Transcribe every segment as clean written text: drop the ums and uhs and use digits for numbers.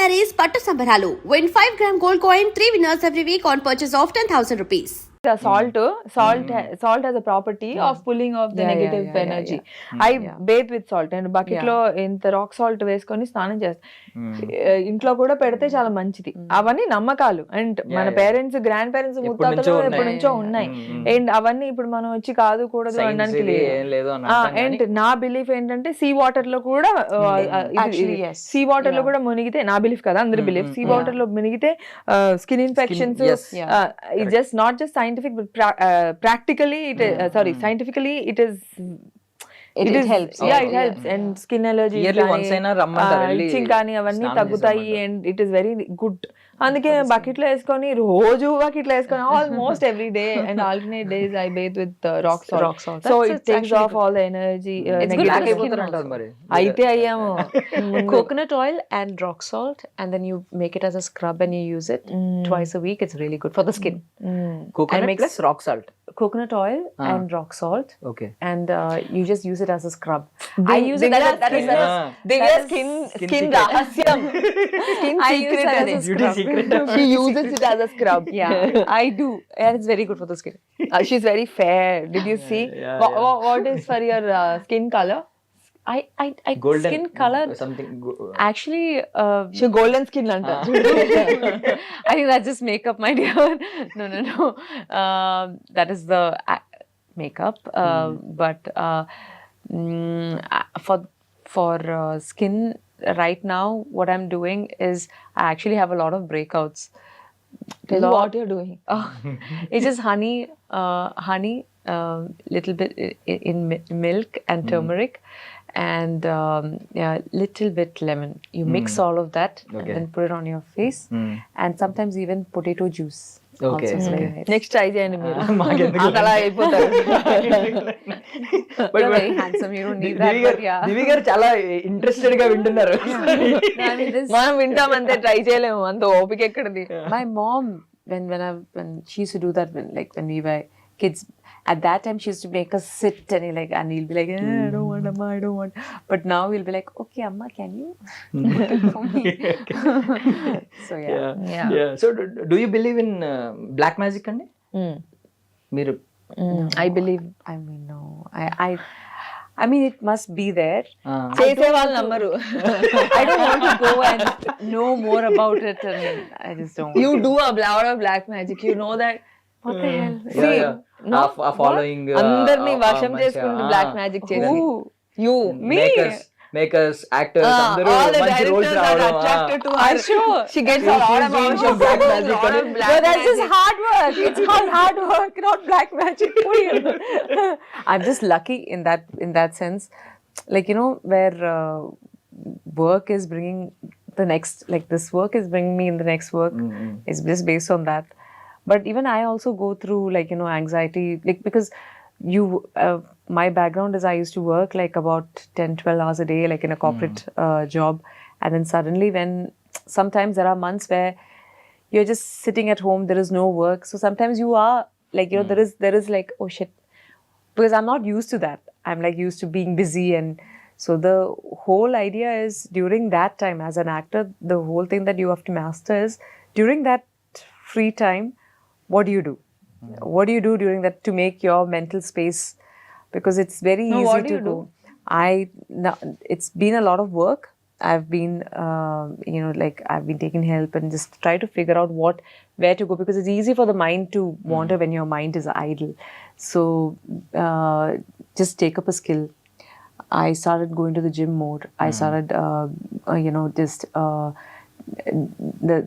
sarees, Pattu Sambaralu. Win 5-gram gold coin, 3 winners every week on purchase of 10,000 rupees. The salt has a property of pulling off the negative energy. I bathe with salt and bucket లో ఇంత rock salt వేసుకొని స్నానం చేస్తాను. ఇంట్లో కూడా పెడితే చాలా మంచిది. అవన్నీ నమ్మకాలు అండ్ మన పేరెంట్స్ గ్రాండ్ పేరెంట్స్ ముత్తాతలు ఎప్పటి నుంచో ఉన్నాయి. అండ్ అవన్నీ ఇప్పుడు మనం వచ్చి కాదు కూడదు అనడానికి లేదు. అండ్ నా బిలీఫ్ ఏంటంటే సీ వాటర్ లో కూడా మునిగితే, నా బిలీఫ్ కదా అందరి బిలీఫ్, సీ వాటర్ లో మునిగితే skin infections just not just scientific but practically scientifically it helps. It helps and skin allergy yearly once aina rammantaru itching kaani avanni tagutayi and it is very good. అందుకే bucket లో వేసుకొని రోజు bucket లో వేసుకొని almost every day and alternate days I Beth with rock salt. So it takes of all the energy. అయితే అయ్యాము. Coconut oil and rock salt, and then you make it as a scrub and you use it twice a week. It's really good for the skin. Coconut plus rock salt. Coconut oil and rock salt. Okay. And you just use it as a scrub. I use it as skin rahasyam. Skin secret as a scrub. She uses it as a scrub. Yeah, I do, and it's very good for the skin. She's very fair. Did you see? What is for your skin color? I Golden skin color something. Actually, she golden skin anta. I think that's just makeup, my dear. No. That is the makeup. But for skin right now, what I'm doing is I actually have a lot of breakouts. Tell me what you're doing. It's just honey, little bit in milk and turmeric, and little bit lemon. You mix all of that and then put it on your face, and sometimes even potato juice. Okay. Also is very nice. Next try చేయండి మీరు. అలా అయిపోతారు. You're very handsome. You don't need that, but yeah. దివి గారు చాలా interested గా వింటున్నారు. మనం వింటాం అంతే, ట్రై చేయలేము, అంత ఓపిక ఎక్కడిది. My mom, when she used to do that when we were kids, at that time she used to make us sit and we'll be like, I don't want, Amma, I don't want. But now we'll be like, okay, Amma, can you put it for me? So yeah. So do you believe in black magic andi? మీరు I believe. I mean, no. I mean, it must be there. చేసే వాళ్ళు నమ్మరు. I don't want to go and know more about it, and I just don't. You do a lot of black magic. You know that. What the hell? following అందరినీ వశం చేసుకుంటూ black magic చేసి. You, me, makers, actors, అందరూ మంచి roles రావడం. I'm sure she gets a lot of black magic. That's just hard work. It's called hard work, not black magic. I'm just lucky in that sense, where work is bringing the next, this work is bringing me in the next work. It's just based on that. But even I also go through anxiety, because my background is I used to work about 10-12 hours a day, in a corporate job, and then suddenly when sometimes there are months where you're just sitting at home, there is no work, so sometimes you are there is oh shit, because I'm not used to that. I'm used to being busy, and so the whole idea is during that time as an actor, the whole thing that you have to master is during that free time, what do you do? What do you do during that to make your mental space? Because it's very easy what do to you go. It's been a lot of work. I've been, I've been taking help and just try to figure out where to go, because it's easy for the mind to wander when your mind is idle. So just take up a skill. I started going to the gym more. I started,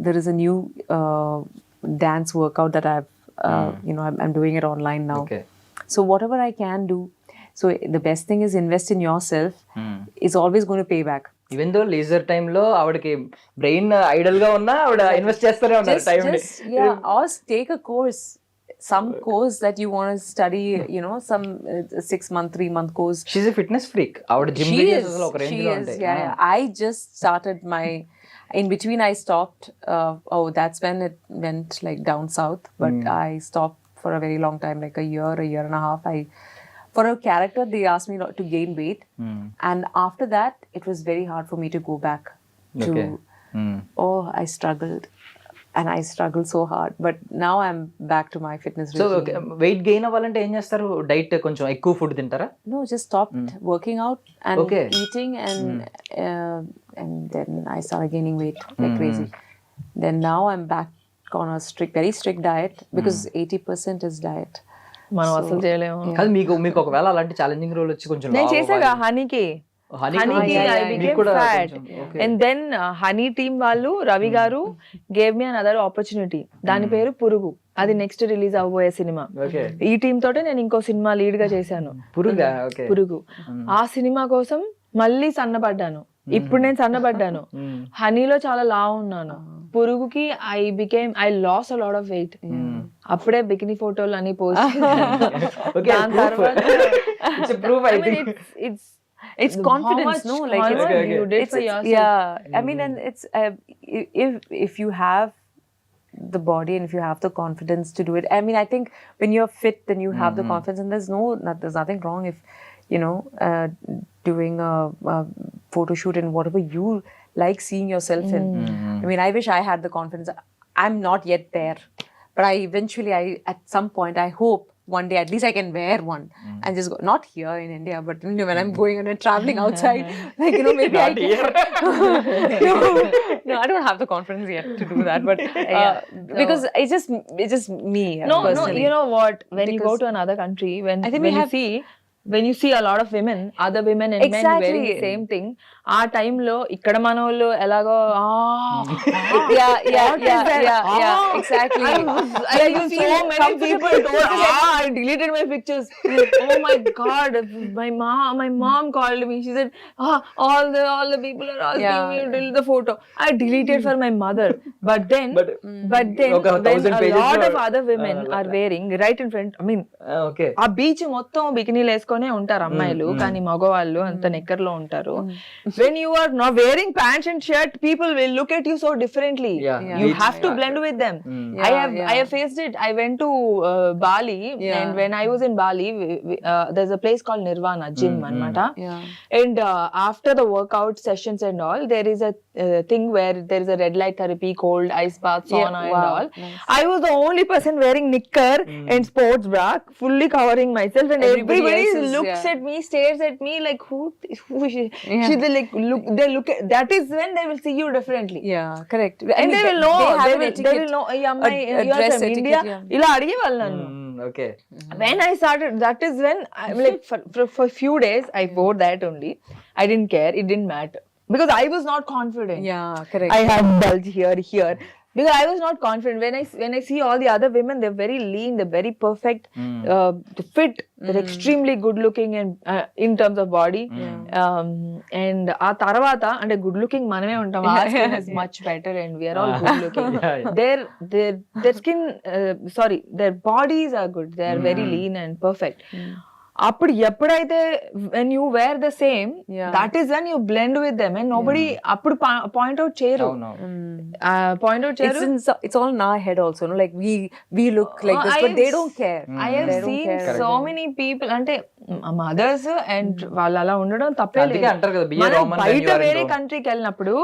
there is a new dance workout that I'm doing it online now. Okay. So whatever I can do. So the best thing is invest in yourself. Is always going to pay back. Even though leisure time లో ఆవిడకి brain Idol గా ఉన్నా ఆవిడ invest చేస్తూనే ఉన్నారు time ని. Or take a course. Some course that you want to study, some 6-month, 3-month course. She's a fitness freak. Our gym videos అసలు ఒక రేంజ్ లో ఉంటాయి. Yeah. I just started in between I stopped. That's when it went down south. But I stopped for a very long time, a year and a half. For a character, they asked me not to gain weight. And after that, it was very hard for me to go back to oh, I struggled. And I struggled so hard. But now I'm back to my fitness so regime. Weight gain అవ్వాలంటే ఏం చేస్తారు? Diet కొంచెం ఎక్కువ food తింటారా? No, just stopped working out and Okay. eating, and then I started gaining weight like crazy. Then now I'm back on a very strict diet because 80% is diet. మనం అసలు చేయలేము. కాదు, మీకు ఒకవేళ అలాంటి ఛాలెంజింగ్ రోల్ వచ్చి కొంచెం నేను చేసాగా హనీకి హనీకి I became fat. And then honey team వాళ్ళు రవి గారు గేవ్ మీ అనదర్ ఆపర్చునిటీ. దాని పేరు పురుగు. అది నెక్స్ట్ రిలీజ్ అవబోయే సినిమా. ఈ టీమ్ తోటే నేను ఇంకో సినిమా లీడ్ గా చేశాను, పురుగు. ఆ సినిమా కోసం మళ్ళీ సన్నపడ్డాను. ఇప్పుడు నేను సన్నపడ్డాను. హనీలో చాలా లావు ఉన్నాను. పురుగుకి I lost a lot of weight. అప్పుడే బికినీ ఫోటోలు అని పోస్ట్. దాని తర్వాత It's confidence, no? Like you did for yourself. Yeah, I mean, and it's if you have the body and if you have the confidence to do it. I mean, I think when you're fit, then you have the confidence, and there's nothing wrong if doing a photo shoot in whatever you like seeing yourself in. I mean, I wish I had the confidence. I'm not yet there, but at some point, I hope one day at least I can wear one and just go, not here in India, but when I'm going and traveling outside, like, maybe I can. No, I don't have the confidence yet to do that, but because it's just me. No, personally. you know what? When you go to another country, when you see a lot of women, other women and men wearing the same thing, ఆ టైంలో ఇక్కడ మన వాళ్ళు ఎలాగో exactly. Some people told, I deleted my pictures. Oh my God, my mom called me. She said, all the people are asking me to delete the photo. I deleted for my mother. But then when a lot of other women are wearing right in front, I mean, ఆ beach మొత్తం బికినీలు వేసుకొనే ఉంటారు అమ్మాయిలు, కానీ మగవాళ్ళు అంత నెక్కర్లో ఉంటారు. When you are not wearing pants and shirt, people will look at you so differently. You have to blend with them. I have faced it. I went to Bali, and when I was in Bali, there's a place called Nirvana gym anamata. And after the workout sessions and all, there is a thing where there is a red light therapy, cold ice bath, sauna and all. Nice. I was the only person wearing knicker and sports bra, fully covering myself, and everybody looks at me, stares at me like who is she? They look at, that is when they will see you differently. Yeah, correct. And they will know, they will know, you are from India. Ila adige vallu nannu. Okay. When I started, that is when I like for few days I wore that only. I didn't care, it didn't matter because I was not confident. Yeah, correct. I had bulge here because I was not confident. When I see all the other women, they're very lean, they're very perfect, fit, they're extremely good looking and in terms of body. And ఆ తర్వాత అంటే good looking మనమే ఉంటాం. Our skin is much better and we are all good looking. Their skin, their bodies are good. They are very lean and perfect. అప్పుడు ఎప్పుడైతే when you wear the same, that is when you blend with them and nobody అప్పుడు point out చేయరు. It's all in our head also, no? Like we look like this, but they don't care. I have seen so many people, అంటే mothers and వాళ్ళు అలా ఉండడం తప్పే లేదు. బయట వేరే కంట్రీకి వెళ్ళినప్పుడు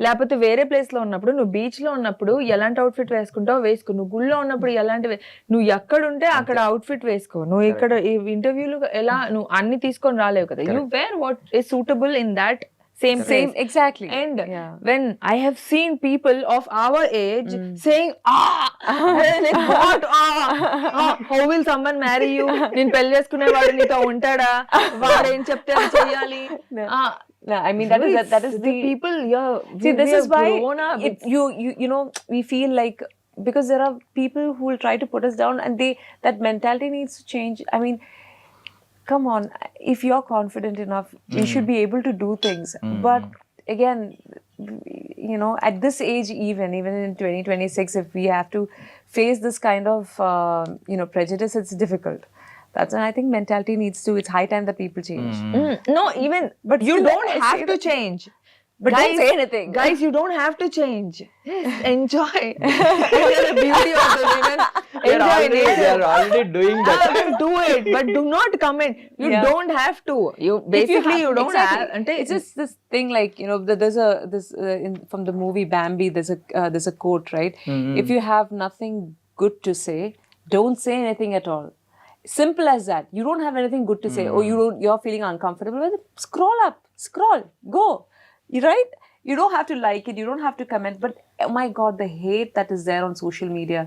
లేకపోతే వేరే ప్లేస్ లో ఉన్నప్పుడు, నువ్వు బీచ్ లో ఉన్నప్పుడు ఎలాంటి అవుట్ఫిట్ వేసుకుంటావు వేసుకో, నువ్వు గుళ్ళో ఉన్నప్పుడు ఎలాంటివి, నువ్వు ఎక్కడ ఉంటే అక్కడ అవుట్ఫిట్ వేసుకో. నువ్వు ఇక్కడ ఈ ఇంటర్వ్యూలు ఎలా నువ్వు అన్ని తీసుకొని రాలేవు కదా. You wear what is suitable in that same exactly. And when I have seen people of our age saying like what, how will someone marry you, నేను పెళ్లి చేసుకునేవాడు నీతో ఉంటాడా, వాడు ఏం చెప్తే అది చెయ్యాలి. No, I mean that is the people. See, this is why you know we feel like, because there are people who will try to put us down, and that mentality needs to change. I mean, come on, if you're confident enough, you should be able to do things. But again, at this age, even in 2026, if we have to face this kind of prejudice, it's difficult. That's when I think mentality needs to, it's high time that people change. No, even, but you don't have to change. but don't say anything. Guys, you don't have to change. Yes, enjoy. Enjoy the beauty of the women. Enjoy they nature. are already doing that. Do it, but do not comment. You Yeah. don't have to. You basically you don't exactly. have. Ante, It's just this thing, like, you know, from the movie Bambi, there's a quote, right? If you have nothing good to say, don't say anything at all. Simple as that. You don't have anything good to say, or you're feeling uncomfortable with it. Scroll, go. You right? You don't have to like it, you don't have to comment, but oh my god, the hate that is there on social media,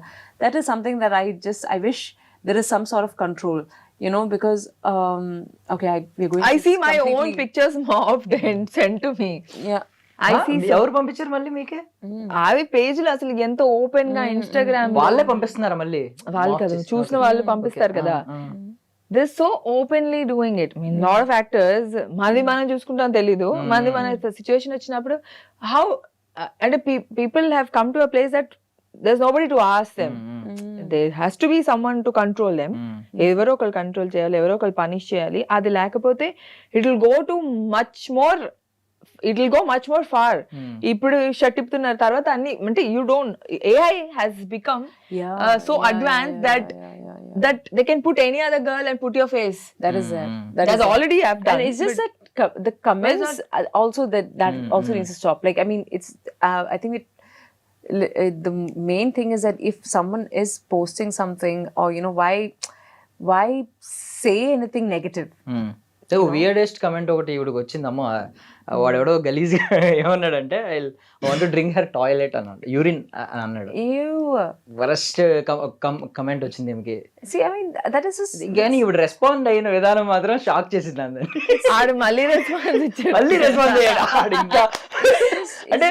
that is something that I wish there is some sort of control, you know, because we're going I to see my own completely- pictures mobbed and sent to me. Yeah. I see ఎవరు పంపించారు మళ్ళీ మీకే? అవి పేజీలు అసలు ఎంత open గా Instagram వాళ్ళే పంపిస్తున్నారా మళ్ళీ? వాళ్ళు కదా చూసిన వాళ్ళు పంపిస్తారు కదా. They're so openly doing it. I mean, lot of actors, మంది మనం చూసుకుంటాం తెలీదు, మంది మన సిచ్యువేషన్ వచ్చినప్పుడు how అంటే people have come to a place that there's nobody to ask them. There has to be someone to control them. ఎవరో ఒకరు కంట్రోల్ చేయాలి, ఎవరో ఒకరు పనిష్ చేయాలి. అది లేకపోతే it will go to much more far. ఇప్పుడు షట్ తిప్పుతున్నారు, తర్వాత అన్ని అంటే you don't, AI has become so advanced that they can put any other girl and put your face. That is it. That's already have done. And it's just that the comments also that also needs to stop. Like, I mean, it's I think the main thing is that if someone is posting something, or you know, why say anything negative? Weirdest comment ఒకటి ఇవిడికి వచ్చిందమ్మా. వాడెవడో గలీజ్ ఏమన్నాడంటే, I want to drink her toilet అన్నాడు, urine అని అన్నాడు. Worst comment వచ్చింది ఈమెకి. See, I mean, that is just... కానీ ఇప్పుడు రెస్పాండ్ అయిన విధానం మాత్రం షాక్ చేసింది అందరిని. ఆడు మళ్ళీ రెస్పాన్స్ ఇచ్చాడు. మళ్ళీ రెస్పాండ్ అయ్యాడు ఆడు ఇంకా. అంటే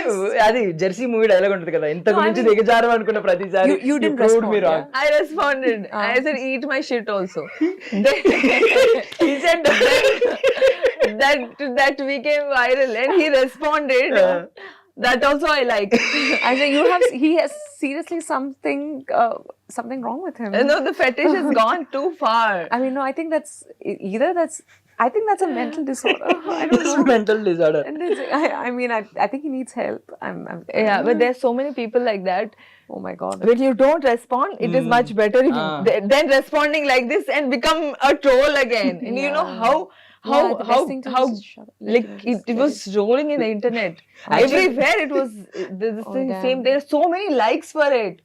అది జెర్సీ మూవీ డైలాగ్ ఉంటుంది కదా, ఇంతకు మించి దిగజారు అనుకున్న ప్రతిసారి You didn't respond, మీరు yeah? I responded. I said, eat my shit also. he said that became viral, and he responded. That also I like. I say he has seriously something wrong with him. No, the fetish has gone too far. I mean, no, I think that's I think that's a mental disorder. I don't know. mental disorder. And I mean, I think he needs help. Yeah, but there's so many people like that. Oh my god. When you don't respond, it is much better than responding like this and become a troll again. And you know how the best thing to do is shut up. like it was rolling in the internet. Everywhere it was the same. There are so many likes for it.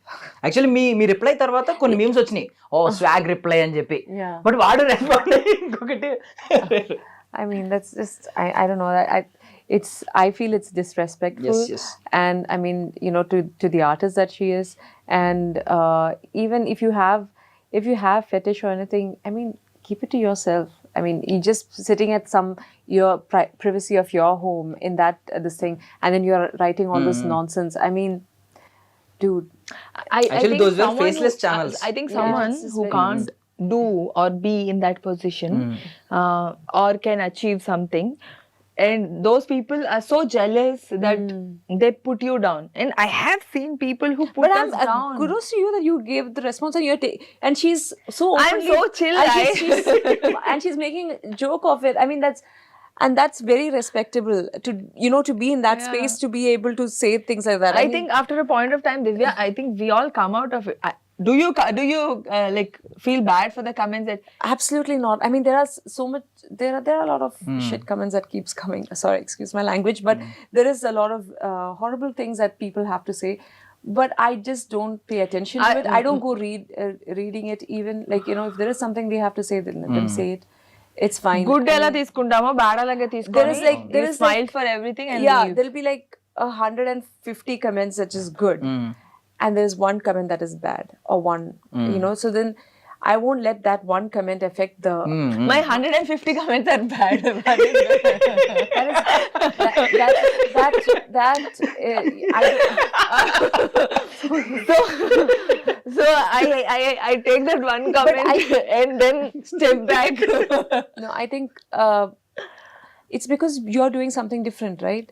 Actually me reply తర్వాత కొన్ని memes వచ్చినాయి, ఓ swag reply అని చెప్పి. Yeah. But వాడు respond అయ్యి ఇంకొకటి. I mean, that's just I don't know. I feel it's disrespectful. Yes. And I mean, you know, to the artist that she is, and even if you have fetish or anything, I mean, keep it to yourself. I mean, you're just sitting at your privacy of your home in that this thing, and then you're writing all this nonsense. I mean, dude. Actually, think those were someone faceless channels. I think someone it's just who very can't do or be in that position or can achieve something, and those people are so jealous that they put you down. And I have seen people who put But us down. kudos to you that you gave the response, and and she's so I'm openly, so chill, and she's making a joke of it. I mean, that's very respectable to, you know, to be in that space, to be able to say things like that. I think after a point of time, Divya, I think we all come out of it. Do you like feel bad for the comments that? Absolutely not. I mean, there are so much. There are a lot of shit comments that keeps coming. Sorry, excuse my language, but there is a lot of horrible things that people have to say. But I just don't pay attention to it. I don't go reading it even. Like, you know, if there is something they have to say, then let them say it. It's fine. Good ela తీసుకుంటామో bad అలాగే తీసుకొని there is smile for everything and yeah, leave. there'll be like 150 comments that is good, and there's one comment that is bad, or one, you know. So then I won't let that one comment affect the. My 150 comments are bad. So I take that one comment and then step back. No, I think it's because you're doing something different, right?